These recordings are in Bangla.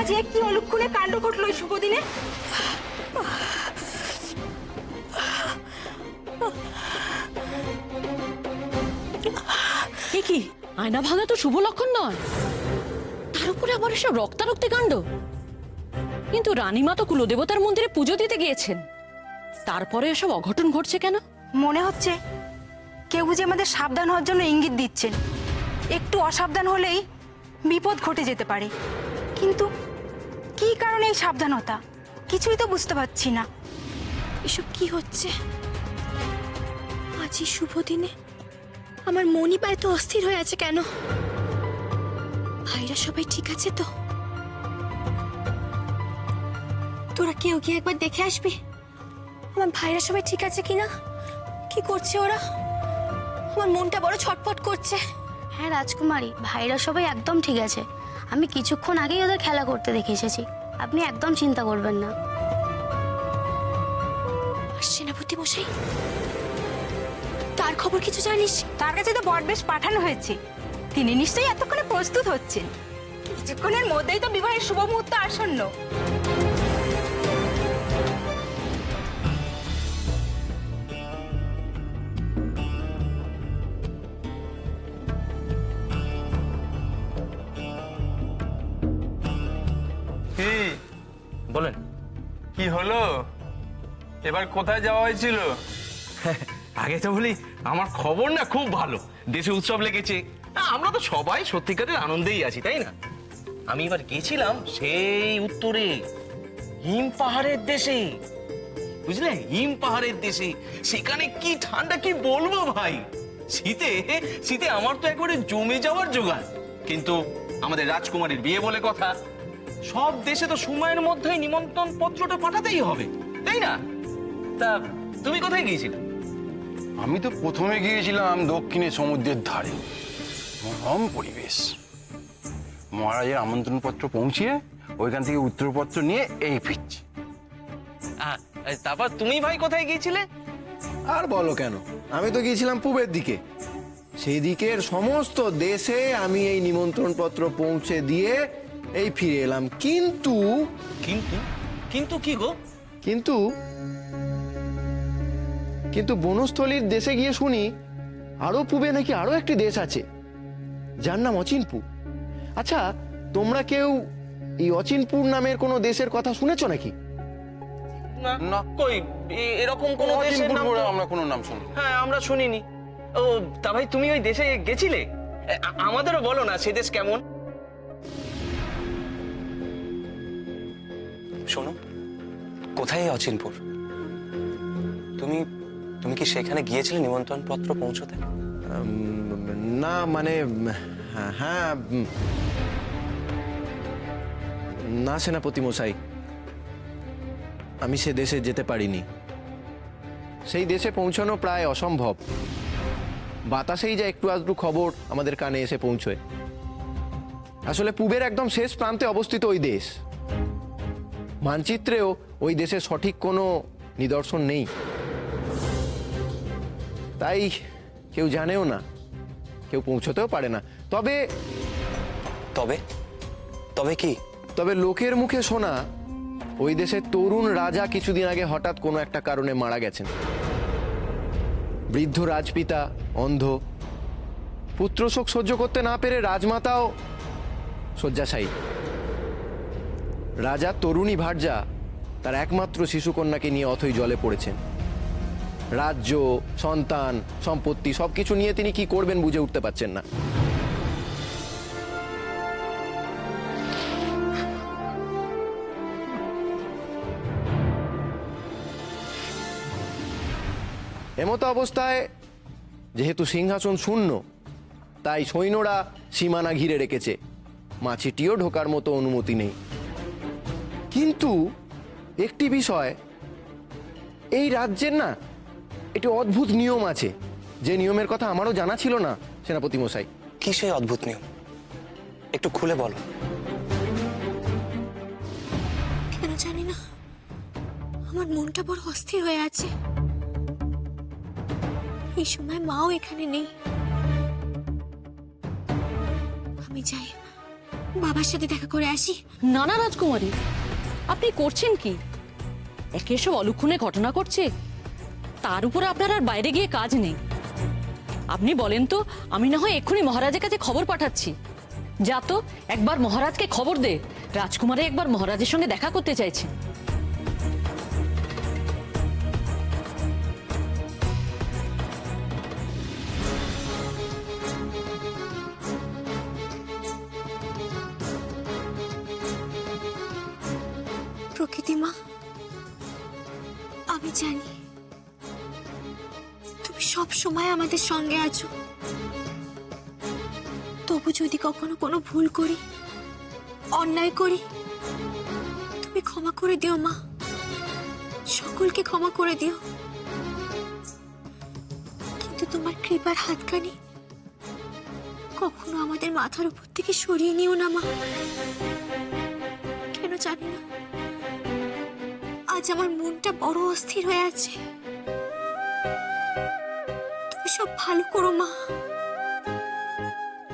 আজ এক কি অলক্ষণে কাণ্ড ঘটলো এই শুভ দিনে। এ কি, আয়না ভাঙা তো শুভ লক্ষণ নয়, তার উপরে আবার এসব রক্তারক্তি কাণ্ড। কিন্তু রানীমা তো কুলদেবতার মন্দিরে পুজো দিতে গিয়েছেন, তারপরে এসব অঘটন ঘটছে কেন? মনে হচ্ছে কেউ বুঝি আমাদের সাবধান হওয়ার জন্য ইঙ্গিত দিচ্ছেন। একটু অসাবধান হলেই বিপদ ঘটে যেতে পারে, কিন্তু কি কারণে এই সাবধানতা কিছুই তো বুঝতে পারছি না। এসব কি হচ্ছে? আজই শুভ দিনে আমার মনই পায় তো অস্থির হয়ে আছে কেন? ভাইরা সবাই ঠিক আছে তো? তোরা কেউ গিয়ে একবার দেখে আসবি আমার ভাইরা সবাই ঠিক আছে কিনা, কি করছে ওরা? আমার মনটা বড় ছটফট করছে। হ্যাঁ রাজকুমারী, ভাইরা সবাই একদম ঠিক আছে। আমি কিছুক্ষণ আগেই ওদের খেলা করতে দেখে এসেছি, আপনি একদম চিন্তা করবেন না। আর সেনাপতি মশাই, তার খবর কিছু জানিস? তার কাছে তো বটবেশ পাঠানো হয়েছে, তিনি নিশ্চয়ই এতক্ষণে প্রস্তুত হচ্ছেন। কিছুক্ষণের মধ্যেই তো বিবাহের শুভ মুহূর্ত আসন্ন। কি বলেন। কি হলো? এবার কোথায় যাওয়া হয়েছিল? আগে তো বলি, আমার খবর না খুব ভালো, দেশে উৎসব লেগেছে। আমরা তো সবাই সত্যিকারের আনন্দেই আছি, তাই না? আমি এবার গেছিলাম সেই উত্তরে, হিম পাহাড়ের দেশে, বুঝলে, হিম পাহাড়ের দেশে। সেখানে কি ঠান্ডা, কি বলবো ভাই। শীতে শীতে আমার তো একবারে জমে যাওয়ার জোগাড়। কিন্তু আমাদের রাজকুমারীর বিয়ে বলে কথা, সব দেশে তো সময়ের মধ্যেই নিমন্ত্রণ পত্রটা পাঠাতেই হবে, তাই না? তা তুমি কোথায় গিয়েছিলে? আমি তো প্রথমে গিয়েছিলাম দক্ষিণে সমুদ্রের ধারে, মনোরম পরিবেশ। মহারাজের আমন্ত্রণপত্র পৌঁছিয়ে ওইখান থেকে উত্তরপত্র নিয়ে এই ফিরছি। তারপর তুমি ভাই কোথায় গিয়েছিলে? আর বলো কেন, আমি তো গিয়েছিলাম পূবের দিকে। সেই দিকের সমস্ত দেশে আমি এই নিমন্ত্রণ পত্র পৌঁছে দিয়ে এই ফিরে এলাম। কিন্তু কিন্তু কিন্তু কি গো? কিন্তু কিন্তু বনস্থলীর দেশে গিয়ে শুনি আরো পূবে নাকি আরো একটি দেশ আছে, যার নাম অচিনপুর। আচ্ছা, তোমরা কেউ এই অচিনপুর নামের কোনো দেশের কথা শুনেছো নাকি? না, কই এরকম কোন দেশের নাম তো আমরা কোনো নাম শুনি। হ্যাঁ, আমরা শুনিনি। ও তা ভাই, তুমি ওই দেশে গেছিলে? আমাদেরও বলো না, সে দেশ কেমন? শোনো, কোথায় অচিনপুর? তুমি তুমি কি সেখানে গিয়েছিলে নিমন্ত্রণ পত্র পৌঁছতে? না মানে, হ্যাঁ, না সেনাপতি মশাই, আমি সে দেশে যেতে পারিনি। সেই দেশে পৌঁছানো প্রায় অসম্ভব। বাতাসেই যা একটু আধটু খবর আমাদের কানে এসে পৌঁছয়। আসলে পূবের একদম শেষ প্রান্তে অবস্থিত ওই দেশ। মানচিত্রেও ওই দেশের সঠিক কোনো নিদর্শন নেই, তাই কেউ জানেও না, কেউ পৌঁছতেও পারে না। তবে তবে তবে কি? তবে লোকের মুখে শোনা, ওই দেশের তরুণ রাজা কিছুদিন আগে হঠাৎ কোনো একটা কারণে মারা গেছেন। বৃদ্ধ রাজপিতা অন্ধ, পুত্রশোক সহ্য করতে না পেরে রাজমাতাও শয্যাশায়ী। রাজা তরুণী ভার্যা তার একমাত্র শিশুকন্যাকে নিয়ে অথই জলে পড়েছেন। রাজ্য, সন্তান, সম্পত্তি সবকিছু নিয়ে তিনি কি করবেন বুঝে উঠতে পারছেন না। এমতো অবস্থায় যেহেতু সিংহাসন শূন্য, তাই সৈন্যরা সীমানা ঘিরে রেখেছে, মাছিটিও ঢোকার মতো অনুমতি নেই। কিন্তু একটি বিষয়, এই রাজ্যের না একটি অদ্ভুত নিয়ম আছে, যে নিয়মের কথা আমারও জানা ছিল না সেনাপতি মশাই। কি সেই অদ্ভুত নিয়ম? একটু খুলে বলো। কেন জানি না, আমার মনটা বড় অস্থির হয়ে আছে। এই সময় মাও এখানে নেই। আমি যাই, বাবার সাথে দেখা করে আসি। না না রাজকুমারী, আপনি করছেন কি? একে সব অলক্ষণে ঘটনা করছে, তার উপরে আপনার আর বাইরে গিয়ে কাজ নেই। আপনি বলেন তো, আমি না হয় এক্ষুনি মহারাজের কাছে খবর পাঠাচ্ছি। যা তো, একবার মহারাজকে খবর দে রাজকুমারী একবার মহারাজের সঙ্গে দেখা করতে চাইছে। প্রকৃতি মা, আমি জানি তুমি সব সময় আমাদের সঙ্গে আছো। তবু যদি কখনো কোনো ভুল করি, অন্যায় করি, তুমি ক্ষমা করে দিও মা, সকলকে ক্ষমা করে দিও। কিন্তু তোমার কৃপার হাতখানি কখনো আমাদের মাথার উপর থেকে সরিয়ে নিও না মা। কেন জানি না, আজ আমার মনটা বড় অস্থির হয়ে আছে। তুমি সব ভালো করো মা,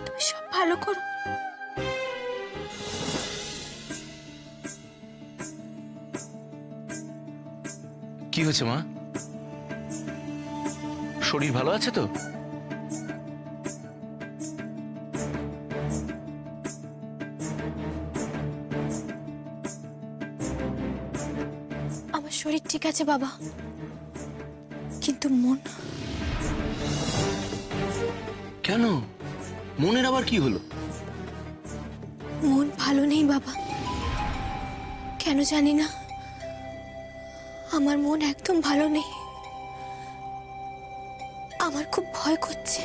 তুমি সব ভালো করো। কি হয়েছে মা? শরীর ভালো আছে তো? আমার শরীর ঠিক আছে বাবা, কিন্তু মন। কেন? মনের আবার কি হলো? মন ভালো নেই বাবা, কেন জানি না, আমার মন একদম ভালো নেই। আমার খুব ভয় করছে।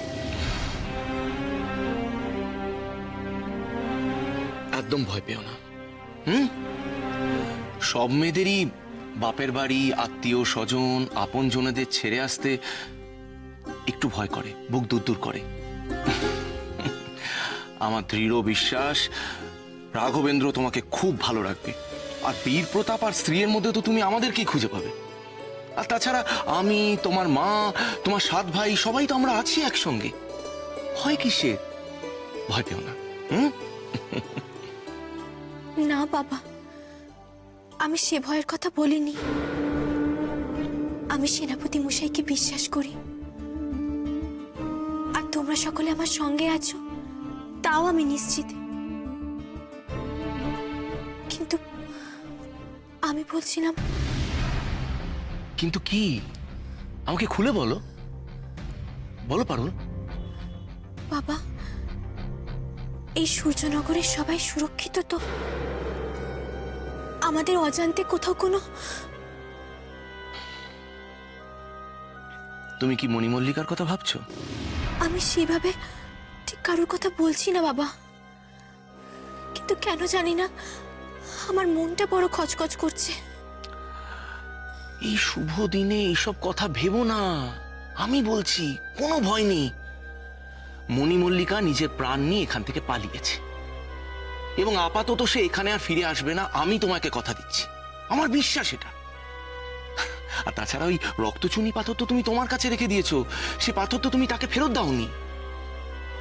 একদম ভয় পেও না। সব মেয়েদেরই বাপের বাড়ি, আত্মীয় স্বজন, আপন জনেদের ছেড়ে আসতে একটু ভয় করে, বুক দূর করে। আমার দৃঢ় বিশ্বাস রাঘবেন্দ্র তোমাকে খুব ভালো রাখবে। আর বীর প্রতাপ আর স্ত্রীর মধ্যে তো তুমি আমাদেরকেই খুঁজে পাবে। আর তাছাড়া আমি, তোমার মা, তোমার 7 ভাই সবাই তো আমরা আছি একসঙ্গে। ভয় কিসের? ভয় পেও না। না বাবা, আমি সে ভয়ের কথা বলিনি। আমি সেনাপতি মশাইকে বিশ্বাস করি, আর তোমরা সকলে আমার সঙ্গে আছো তাও আমি নিশ্চিত। কিন্তু আমি বলছিলাম। কিন্তু কি? আমাকে খুলে বলো, বলো পারুল। বাবা, এই সূর্যনগরের সবাই সুরক্ষিত তো? আমাদের অজান্তে কোথাও কোনো। তুমি কি মণিমল্লিকার কথা ভাবছো? আমি সেভাবে ঠিক কারোর কথা বলছি না বাবা, কিন্তু কেন জানি না আমার মনটা বড় খচখচ করছে। এই শুভ দিনে এইসব কথা ভেবো না। আমি বলছি, কোনো ভয় নেই। মণিমল্লিকা নিজের প্রাণ নিয়ে এখান থেকে পালিয়েছে, এবং আপাতত সে এখানে আর ফিরে আসবে না। আমি তোমাকে কথা দিচ্ছি, আমার বিশ্বাস এটা। আর তাছাড়া ওই রক্তচুনি পাথর তো তুমি তোমার কাছে রেখে দিয়েছো, সে পাথর তো তুমি তাকে ফেরত দাওনি।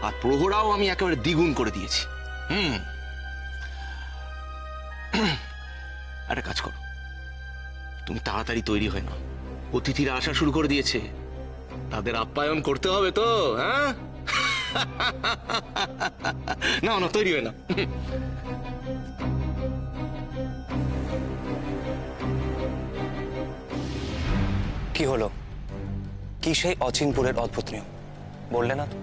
আর প্রহরাও আমি একেবারে দ্বিগুণ করে দিয়েছি। একটা কাজ করো, তুমি তাড়াতাড়ি তৈরি হয়ে নাও। অতিথিরা আসা শুরু করে দিয়েছে, তাদের আপ্যায়ন করতে হবে তো। হ্যাঁ, না না, তৈরি হয়ে নাও। কি হলো? কি সেই অচিনপুরের অদ্ভুত নিয়ম বললে না তো?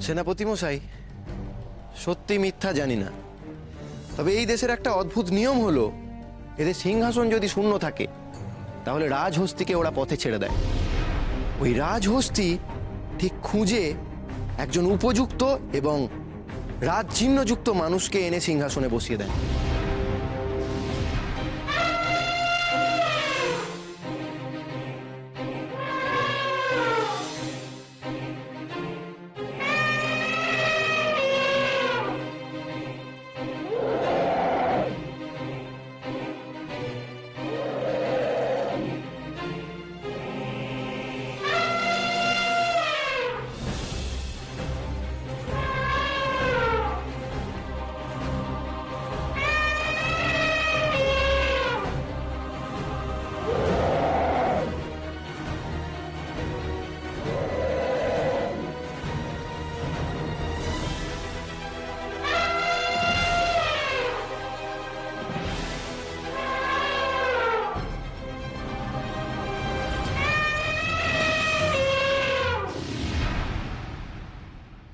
সেনাপতি মশাই, সত্যি মিথ্যা জানি না, তবে এই দেশের একটা অদ্ভুত নিয়ম হলো, এদের সিংহাসন যদি শূন্য থাকে তাহলে রাজহস্তিকে ওরা পথে ছেড়ে দেয়। ওই রাজহস্তি ঠিক খুঁজে একজন উপযুক্ত এবং রাজচিহ্নযুক্ত মানুষকে এনে সিংহাসনে বসিয়ে দেয়।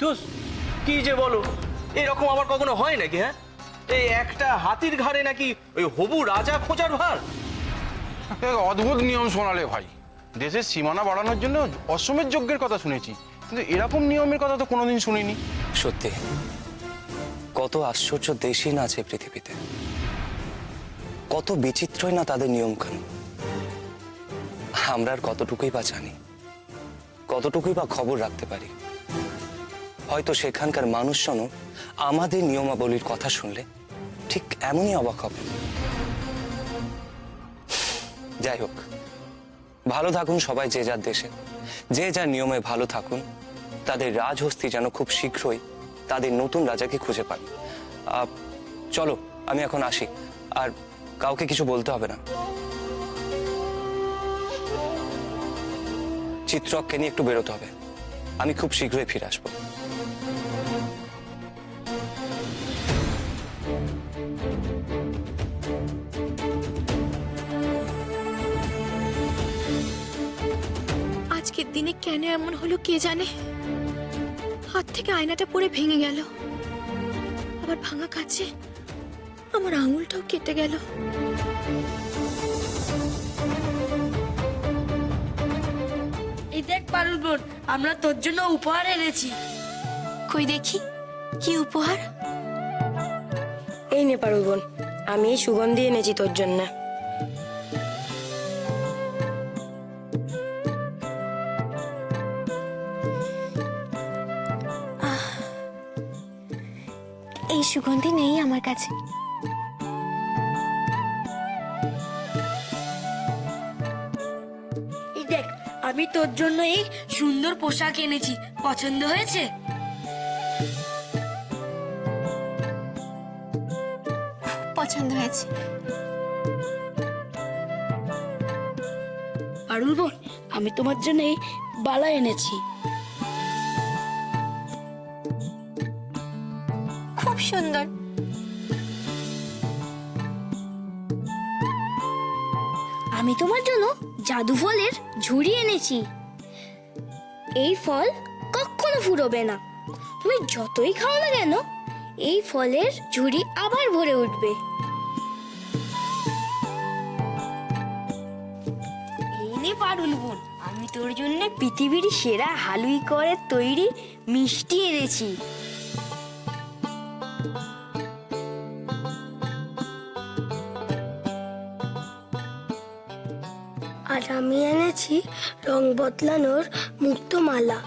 তুস কি যে বলো, এরকম আবার কখনো হয় নাকি? হ্যাঁ, এই একটা হাতির ঘাড়ে নাকি ওই হবু রাজা খোঁজার ভার? এক অদ্ভুত নিয়ম শোনালে ভাই। দেশের সীমানা বাড়ানোর জন্য অশ্বমেধ যজ্ঞের কথা শুনেছি, কিন্তু এরকম নিয়মের কথা তো কোনোদিন শুনিনি। সত্যি কত আশ্চর্য দেশই না আছে পৃথিবীতে, কত বিচিত্রই না তাদের নিয়মকানুন। আমরা আর কতটুকুই বা জানি, কতটুকুই বা খবর রাখতে পারি। হয়তো সেখানকার মানুষজনও আমাদের নিয়মাবলীর কথা শুনলে ঠিক এমনই অবাক হবে। যাই হোক, ভালো থাকুন সবাই যে যার দেশে, যে যার নিয়মে ভালো থাকুন। তাদের রাজহস্তি যেন খুব শীঘ্রই তাদের নতুন রাজাকে খুঁজে পান। চলো আমি এখন আসি, আর কাউকে কিছু বলতে হবে না। চিত্রককে নিয়ে একটু বেরোতে হবে, আমি খুব শীঘ্রই ফিরে আসবো। আজকের দিনে কেন এমন হলো কে জানে। হাত থেকে আয়নাটা পড়ে ভেঙে গেল, আবার ভাঙা কাছে আমার আঙুলটাও কেটে গেল। এই দেখ পারুল বোন, আমরা তোর জন্য উপহার এনেছি। কই দেখি কি উপহার। এই নে পারুল বোন, আমি এই সুগন্ধি এনেছি তোর জন্য। এই সুগন্ধি নেই আমার কাছে। এই দেখ, আমি তোর জন্য এই সুন্দর পোশাক এনেছি, পছন্দ হয়েছে? পছন্দ হয়েছে। পারুল বোন, আমি তোমার জন্য এই বালা এনেছি। খুব সুন্দর। আমি তোমার জন্য জাদু ফলের ঝুড়ি এনেছি। এই ফল কখনো ফুরোবে না, তুমি যতই খাও না কেন এই ফলের ঝুড়ি আবার ভরে উঠবে। এই নে পারুল বোন, আমি তোর জন্য পৃথিবীর সেরা হালুই করে তৈরি মিষ্টি এনেছি। আর আমি এনেছি রং বদলানোর মুক্তমালা।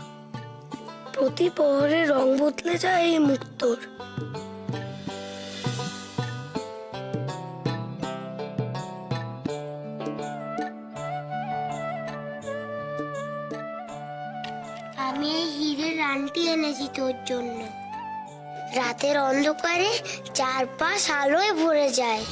প্রতি প্রহরে রং বদলে যায় এই মুক্তোর। আমি এই হীরের রানটি এনেছি তোর জন্য। রাতের অন্ধকারে চারপাশ আলোয় ভরে যায়।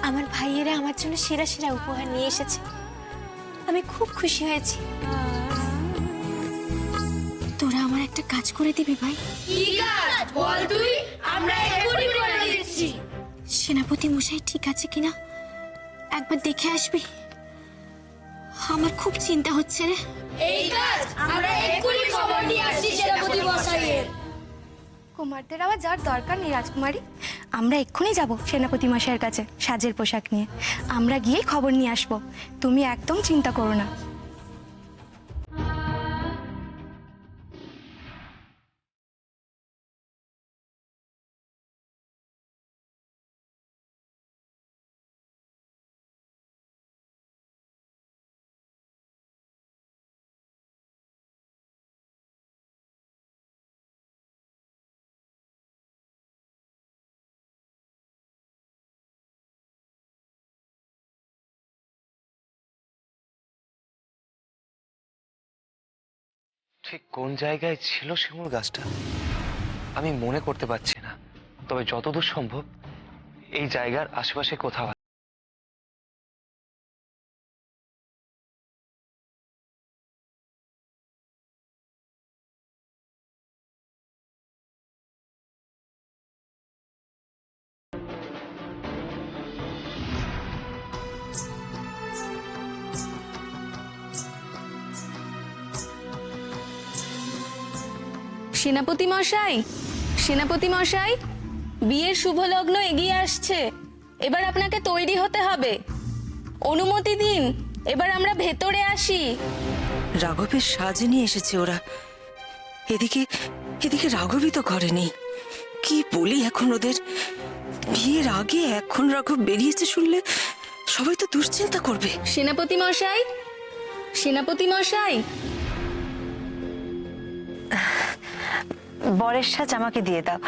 আমার ভাইয়েরা আমার জন্য সেরা সেরা উপহার নিয়ে এসেছে, আমি খুব খুশি হয়েছি। তোরা আমার একটা কাজ করে দিবি ভাই? কি কাজ বল তুই, আমরা এক্ষুনি করে দিচ্ছি। সেনাপতি মশাই ঠিক আছে কিনা একবার দেখে আসবি, আমার খুব চিন্তা হচ্ছে রে। এই কাজ আমরা এক্ষুনি খবর নিয়ে আসছি সেনাপতি মশাইয়ের। কুমারদের আবার যাওয়ার দরকার নেই রাজকুমারী, আমরা এক্ষুনি যাব সেনাপতি মশাইয়ের কাছে সাজের পোশাক নিয়ে। আমরা গিয়েই খবর নিয়ে আসবো, তুমি একদম চিন্তা করো না। ঠিক কোন জায়গায় ছিল শিমুল গাছটা আমি মনে করতে পারছি না, তবে যতদূর সম্ভব এই জায়গার আশেপাশে কোথাও সেনাপতি মশাই, সেনাপতি মশাই, বিয়ের শুভ লগ্ন এগিয়ে আসছে। এবার আপনাকে তৈরি হতে হবে। অনুমতি দিন, এবার আমরা ভেতরে আসি। রাঘবের সাজে নিয়ে এসেছে ওরা। এদিকে এদিকে রাঘবই তো ঘরে নেই। কি বলি এখন ওদের? বিয়ের আগে এখন রাঘব বেরিয়েছে শুনলে সবাই তো দুশ্চিন্তা করবে। সেনাপতি মশাই, সেনাপতি মশাই, বরের সাজ আমাকে দিয়ে দাও,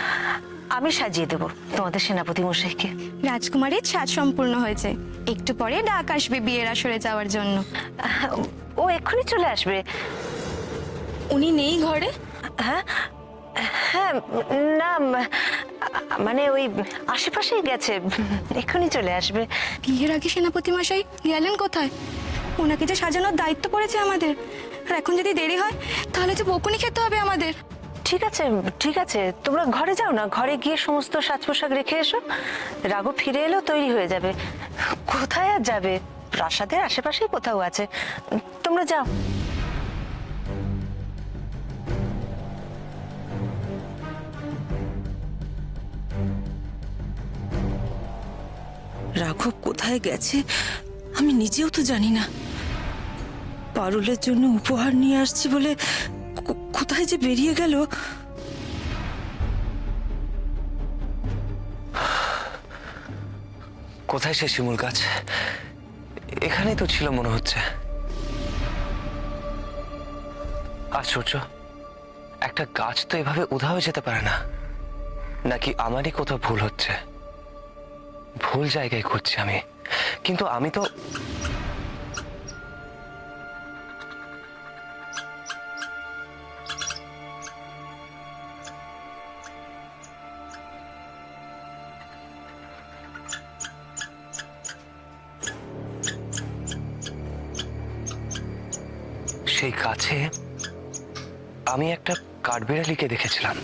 আমি সাজিয়ে দেবো তোমাদের সেনাপতি মশাইকে। রাজকুমারীর সাজ সম্পূর্ণ হয়েছে। একটু পরে ডাক আসবে বিয়ের আসরে যাওয়ার জন্য। ও এক্ষুনি চলে আসবে। উনি নেই ঘরে? হ্যাঁ হ্যাঁ, না মানে ওই আশেপাশেই গেছে, এক্ষুনি চলে আসবে। বিয়ের আগে সেনাপতি মশাই গেলেন কোথায়? ওনাকে যে সাজানোর দায়িত্ব পড়েছে আমাদের, আর এখন যদি দেরি হয় তাহলে যে বকুনি খেতে হবে আমাদের। ঠিক আছে ঠিক আছে, তোমরা ঘরে যাও না, ঘরে গিয়ে সমস্ত সাজ পোশাক রেখে এসো। রাঘব ফিরে এলেও তৈরি হয়ে যাবে। কোথায় আর যাবে? প্রাসাদের আশেপাশেই কোথাও আছে, তোমরা যাও। রাঘব কোথায় গেছে আমি নিজেও তো জানি না। পারুলের জন্য উপহার নিয়ে আসছি বলে কোথায় যে বেরিয়ে গেল। কোথায় সে শিমুল গাছ? এখানেই তো ছিল মনে হচ্ছে। আশ্চর্য, একটা গাছ তো এভাবে উধাও যেতে পারে না। নাকি আমারই কোথাও ভুল হচ্ছে? ভুল জায়গায় খুঁজছি আমি, কিন্তু আমি তো সেই গাছে আমি একটা কাঠবিড়ালিকে দেখেছিলাম।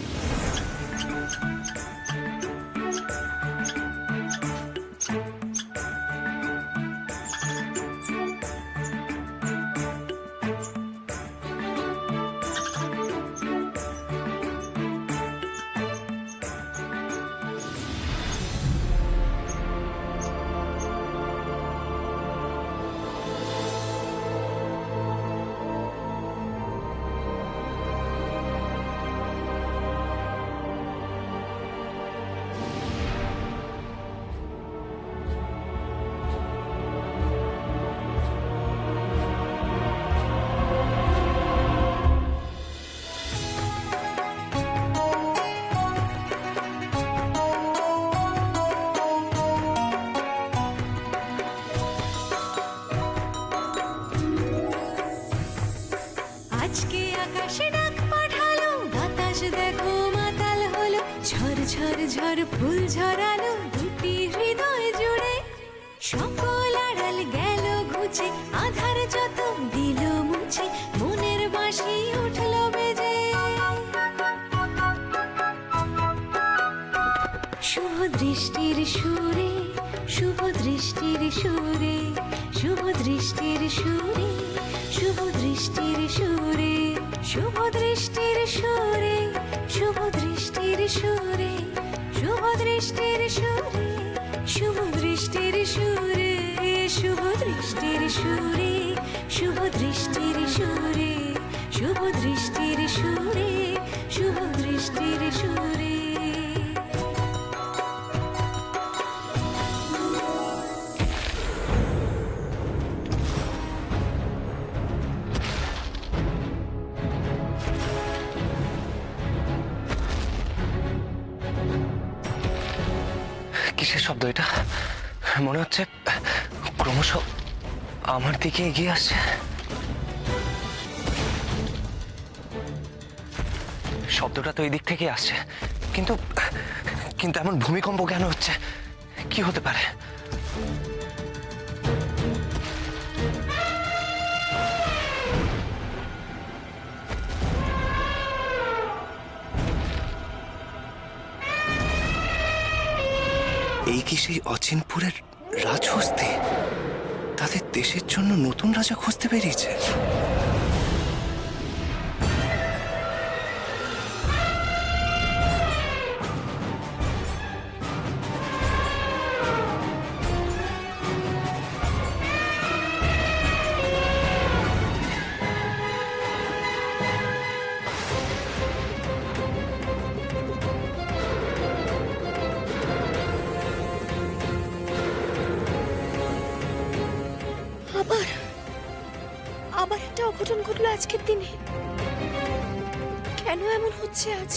আজকে আকাশে ডাক পাঠালো, বাতাস দেখো মাতাল হলো, ঝড় ঝড় ঝড় ফুল ঝরালো দুটি হৃদয় জুড়ে। সকল আড়াল গেল ঘুচে, আধার যত দিল মুছে, মনের বাঁশি উঠলো বেজে। শুভ দৃষ্টির সুরে, শুভ দৃষ্টির সুরে, শুভ দৃষ্টির সুরে, শুভ দৃষ্টির সুরে, শুভ দৃষ্টির সুরে, শুভ দৃষ্টির সুরে, শুভ দৃষ্টির সুরে, শুভ দৃষ্টির সুরে, শুভ দৃষ্টির সুরে, শুভ দৃষ্টির সুরে, শুভ দৃষ্টির সুরে, শুভ দৃষ্টির সুরে। কিসের শব্দ এটা? মনে হচ্ছে ক্রমশ আমার দিকে এগিয়ে আসছে। শব্দটা তো এই দিক থেকে আসছে, কিন্তু কিন্তু এমন ভূমিকম্প কেন হচ্ছে? কি হতে পারে? এই কি সেই অচিনপুরের রাজহস্তি? তাদের দেশের জন্য নতুন রাজা খুঁজতে বেরিয়েছে। আবার একটা অঘটন ঘটলো আজকের দিনে। কেন এমন হচ্ছে আজ?